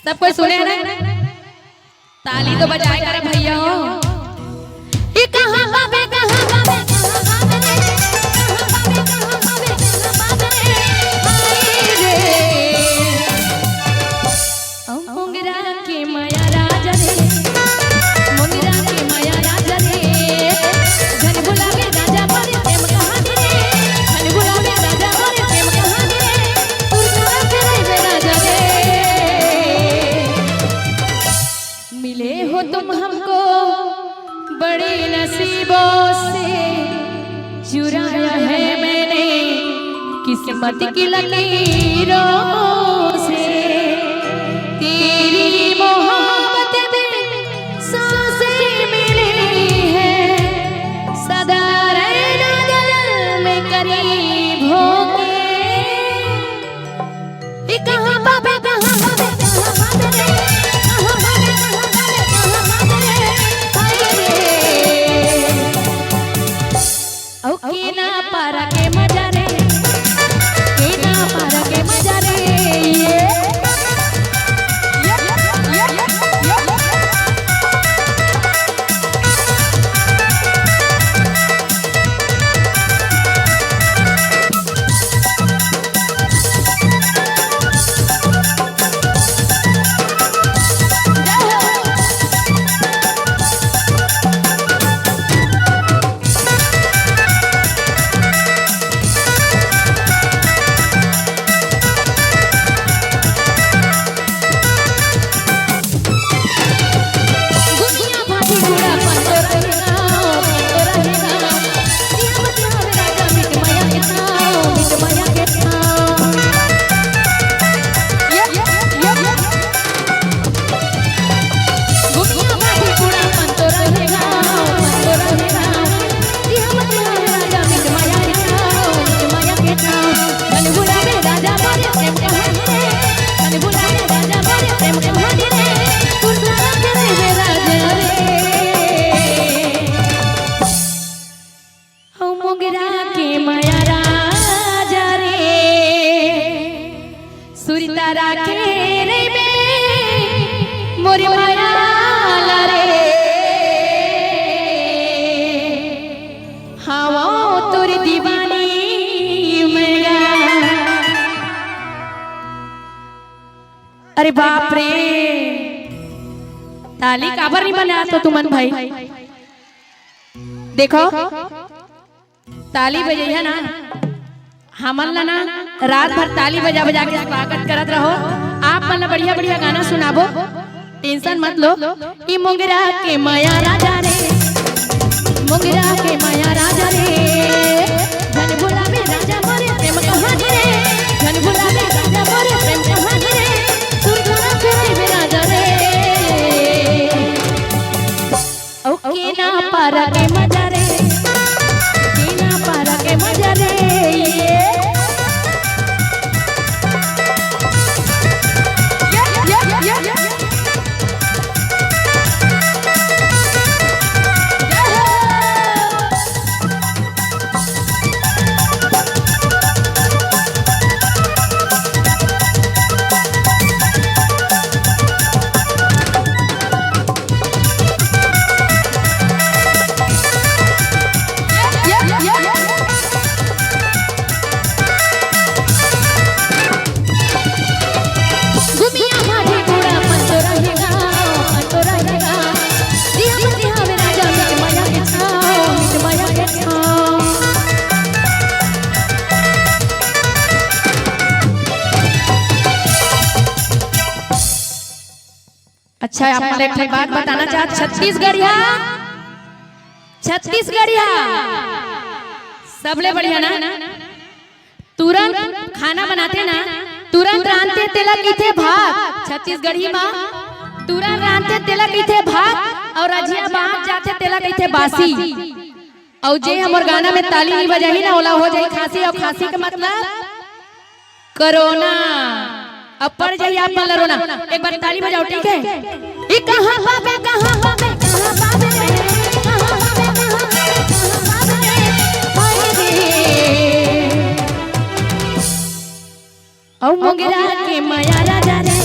सब कोई सुने ना? ताली तो बजाए करे भैया हो। ये कहां बाबे कहां बाबे मोंगरा के माया राजा रे, मोंगरा के माया राजा रे, घन बुलावे राजा बोले प्रेम कहानी रे, घन बुलावे राजा बोले प्रेम कहानी रे, उर्मिला के राजा रे। मिले हो तुम हमको बड़े नसीबों से, चुराया है मैंने किस्मत की लकीरों से, तेरी मोहब्बत में सांसें मिली है, सदा रहना दिल में करीब होके। ये कहां बाबे कहां बाबे कहां बाबे रे, कहां बाबे कहां बाबे कहां बाबे रे, हाय रे। ओ केना पारा के मजा रे, केना पारा के मजा रे, अरे बाप रे, ताली काबर नहीं बना तो तुमन भाई। देखो ताली बजैया ना, हमन ला ना रात भर ताली बजा बजा के स्वागत करत रहो। आप मन ला बढ़िया बढ़िया गाना सुनाबो, टेंशन मत लो। ई मोंगरा के माया राजा रे, मोंगरा के माया राजा रे, घन बुलावे राजा मोरे प्रेम कहानी रे, घन बुलावे राजा मोरे प्रेम कहानी रे, सुरधुरा के राजा रे। ओ केना पारा के मजा रे, केना पारा के मजा रे, अच्छा आप एक बात बताना चाहते, छत्तीसगढ़िया छत्तीसगढ़िया सबले बढ़िया ना, तुरंत खाना बनाते ना, तुरंत रांधते तिलक इथे भात, छत्तीसगढ़ी माँ तुरंत रांधते तिलक इथे भात, और रजिया बाहर जाते तिलक इथे बासी। और जे हमर गाना में ताली नहीं बजाही ना, ओला हो जाई खांसी, और खांसी का मतलब कोरोना। अब पड़ जाइए आप मन रोना, एक बार ताली बजाओ ठीक है। ये कहां बाबे कहां बाबे कहां बाबे रे, कहां बाबे कहां बाबे रे, हाय रे। ओ मोंगरा के माया राजा रे,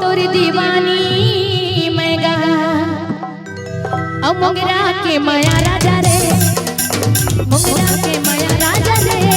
तोरी दीवानी मैं गा अब मोगरा के माया राजा रे मोगरा के माया राजा रे